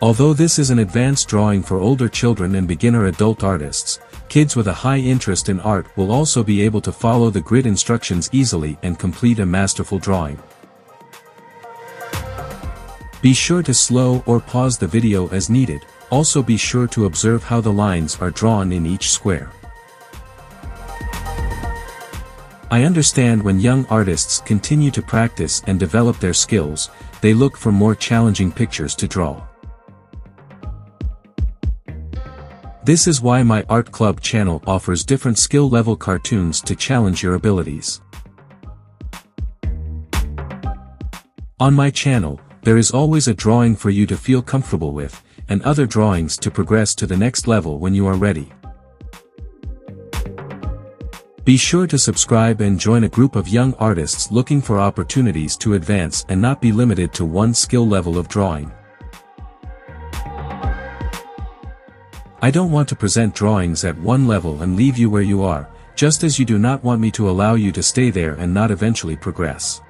Although this is an advanced drawing for older children and beginner adult artists, kids with a high interest in art will also be able to follow the grid instructions easily and complete a masterful drawing. Be sure to slow or pause the video as needed. Also be sure to observe how the lines are drawn in each square. I understand when young artists continue to practice and develop their skills, they look for more challenging pictures to draw. This is why my art club channel offers different skill level cartoons to challenge your abilities. On my channel, there is always a drawing for you to feel comfortable with, and other drawings to progress to the next level when you are ready. Be sure to subscribe and join a group of young artists looking for opportunities to advance and not be limited to one skill level of drawing. I don't want to present drawings at one level and leave you where you are, just as you do not want me to allow you to stay there and not eventually progress.